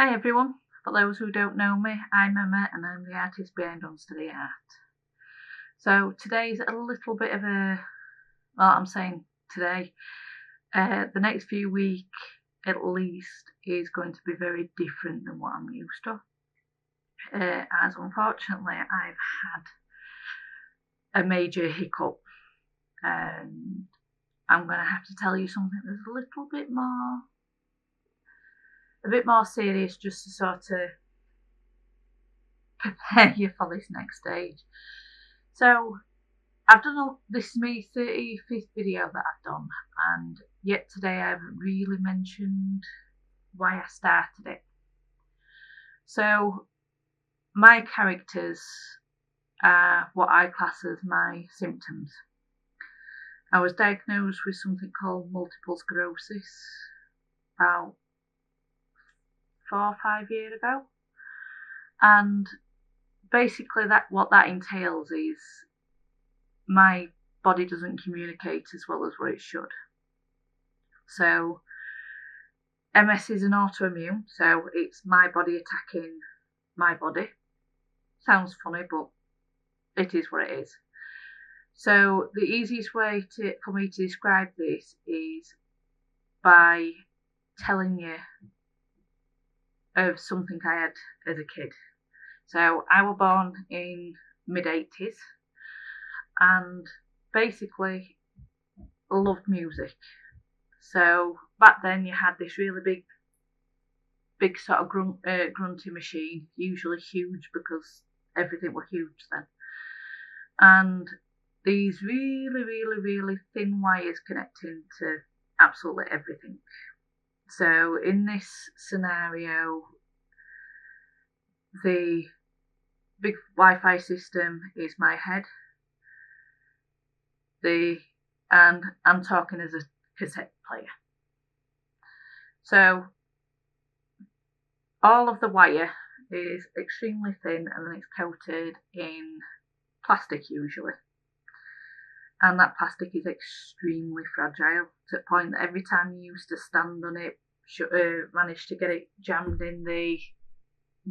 Hi everyone, for those who don't know me, I'm Emma and I'm the artist behind Unsteady Art. So today's a little bit of I'm saying today, the next few weeks at least is going to be very different than what I'm used to. As unfortunately I've had a major hiccup and I'm going to have to tell you something that's a little bit more serious, just to sort of prepare you for this next stage. So I've done this is my 35th video that I've done, and yet today I haven't really mentioned why I started it. So my characters are what I class as my symptoms. I was diagnosed with something called multiple sclerosis about 4 or 5 years ago, and basically what that entails is my body doesn't communicate as well as what it should. So MS is an autoimmune, so it's my body attacking my body. Sounds funny, but it is what it is. So the easiest way for me to describe this is by telling you of something I had as a kid. So I was born in mid-80s and basically loved music. So back then you had this really big sort of grunty machine, usually huge because everything was huge then. And these really thin wires connecting to absolutely everything. So in this scenario, the big Wi-Fi system is my head. And I'm talking as a cassette player. So all of the wire is extremely thin and then it's coated in plastic usually. And that plastic is extremely fragile to the point that every time you used to stand on it, managed to get it jammed in the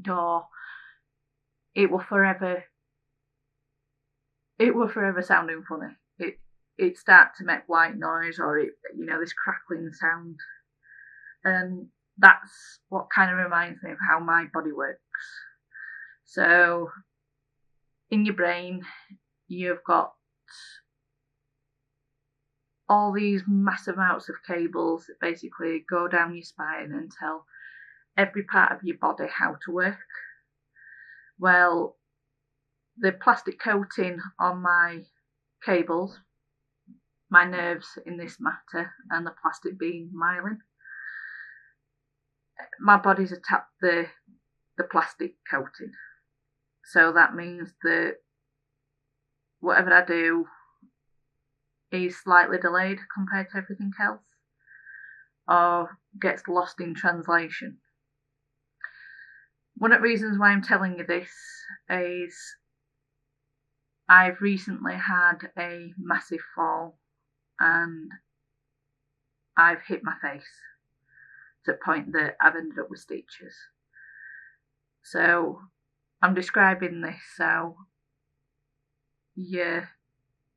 door, it will forever sounding funny. It start to make white noise, or this crackling sound, and that's what kind of reminds me of how my body works. So in your brain you've got all these massive amounts of cables that basically go down your spine and tell every part of your body how to work. Well, the plastic coating on my cables, my nerves in this matter, and the plastic being myelin, my body's attacked the plastic coating. So that means that whatever I do is slightly delayed compared to everything else, or gets lost in translation. One of the reasons why I'm telling you this is I've recently had a massive fall and I've hit my face to the point that I've ended up with stitches. So I'm describing this so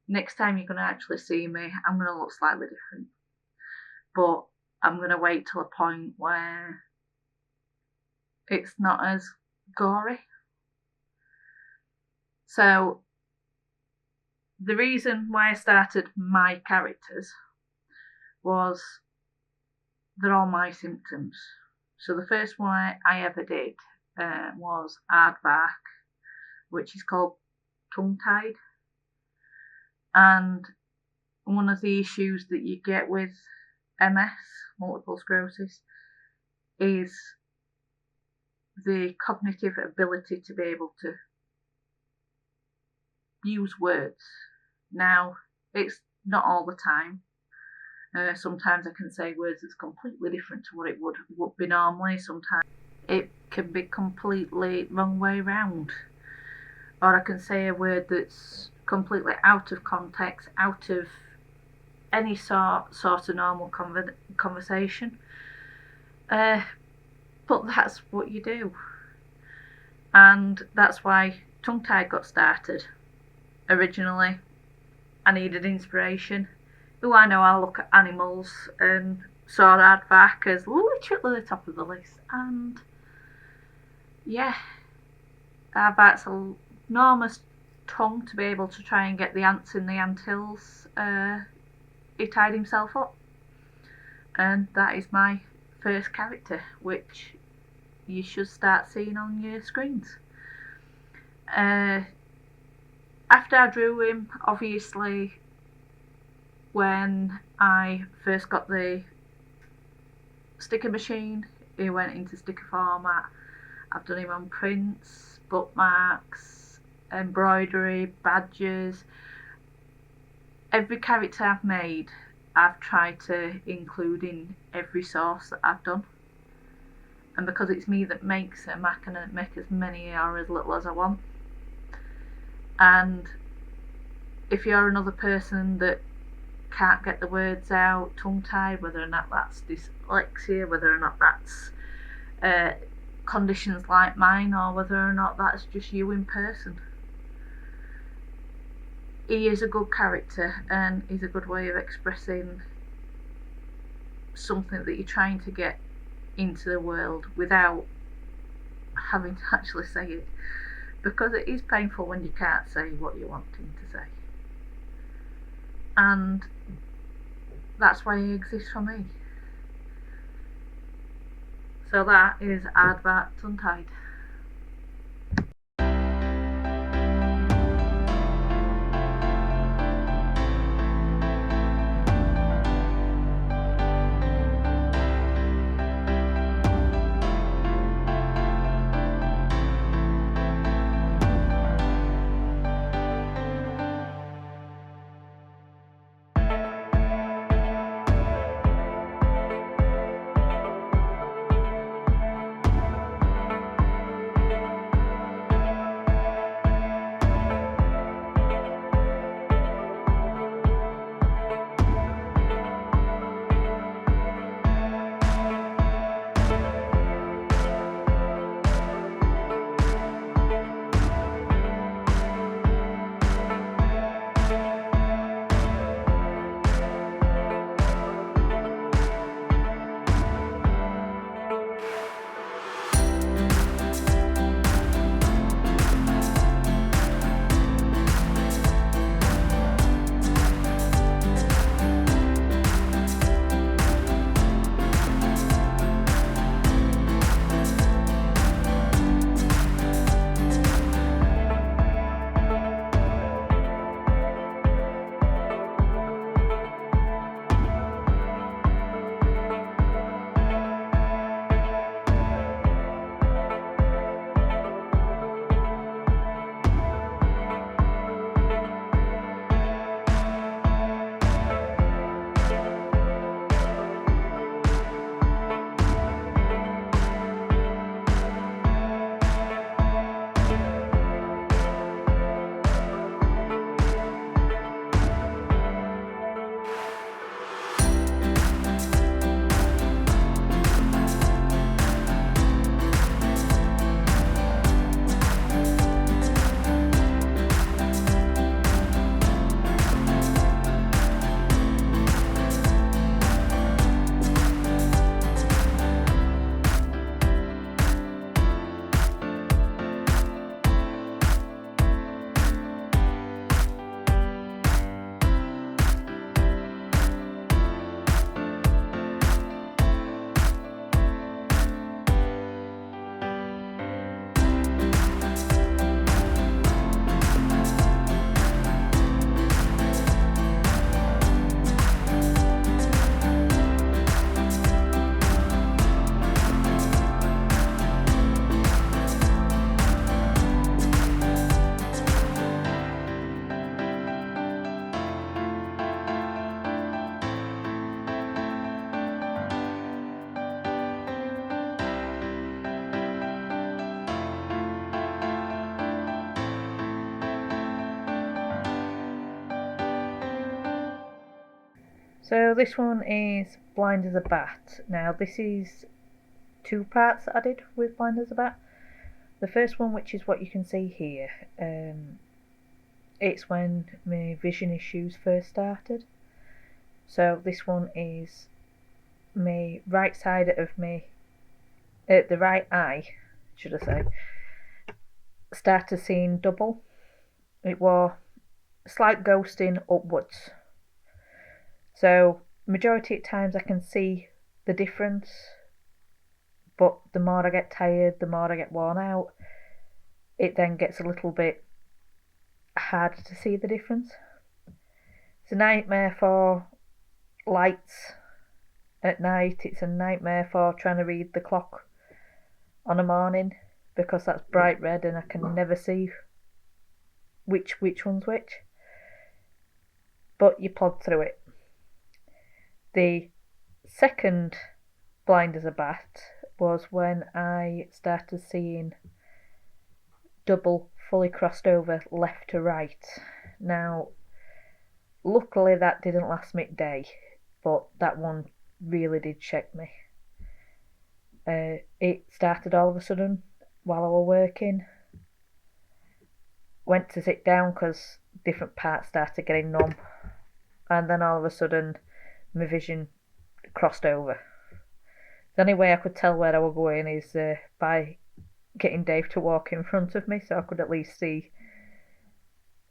next time you're going to actually see me, I'm going to look slightly different. But I'm going to wait till a point where it's not as gory. So the reason why I started my characters was they're all my symptoms. So the first one I ever did was aardvark, which is called tongue-tied. And one of the issues that you get with MS, multiple sclerosis, is the cognitive ability to be able to use words. Now, it's not all the time. Sometimes I can say words that's completely different to what it would be normally. Sometimes it can be completely wrong way round. Or I can say a word that's completely out of context, out of any sort of normal conversation. But But that's what you do. And that's why Tongue Tied got started. Originally, I needed inspiration. I know I look at animals and saw aardvark as literally the top of the list. And yeah, aardvark's an enormous tongue to be able to try and get the ants in the anthills. He tied himself up. And that is my first character, which you should start seeing on your screens. After I drew him, obviously, when I first got the sticker machine, he went into sticker format. I've done him on prints, bookmarks, embroidery, badges. Every character I've made, I've tried to include in every source that I've done. And because it's me that makes them, I can make as many or as little as I want. And if you're another person that can't get the words out, tongue-tied, whether or not that's dyslexia, whether or not that's conditions like mine, or whether or not that's just you in person, he is a good character and he's a good way of expressing something that you're trying to get into the world without having to actually say it, because it is painful when you can't say what you're wanting to say. And that's why he exists for me. So that is Aardvark Tongue-Tied. So this one is Blind as a Bat. Now this is two parts that I did with Blinders About. The first one, which is what you can see here, it's when my vision issues first started. So this one is my right side of me, the right eye, should I say, started seeing double. It was slight ghosting upwards. So majority of times I can see the difference, but the more I get tired, the more I get worn out, it then gets a little bit harder to see the difference. It's a nightmare for lights at night. It's a nightmare for trying to read the clock on a morning, because that's bright red and I can never see which one's which. But you plod through it. The second blind as a bat was when I started seeing double fully crossed over left to right. Now, luckily that didn't last me a day, but that one really did check me. It started all of a sudden while I was working. Went to sit down because different parts started getting numb, and then all of a sudden my vision crossed over. The only way I could tell where I was going is by getting Dave to walk in front of me, so I could at least see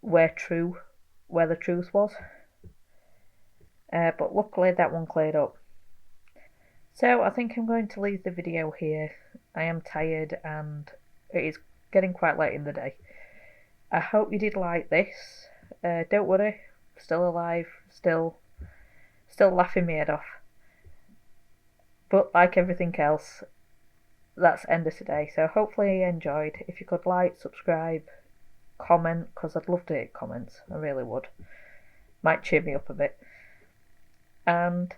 where the truth was. But luckily that one cleared up. So I think I'm going to leave the video here. I am tired and it is getting quite late in the day. I hope you did like this. Don't worry, still alive, still laughing my head off. But like everything else, that's end of today. So hopefully you enjoyed. If you could like, subscribe, comment, because I'd love to hear comments. I really would. Might cheer me up a bit. And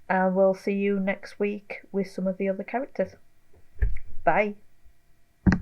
I will see you next week with some of the other characters. Bye.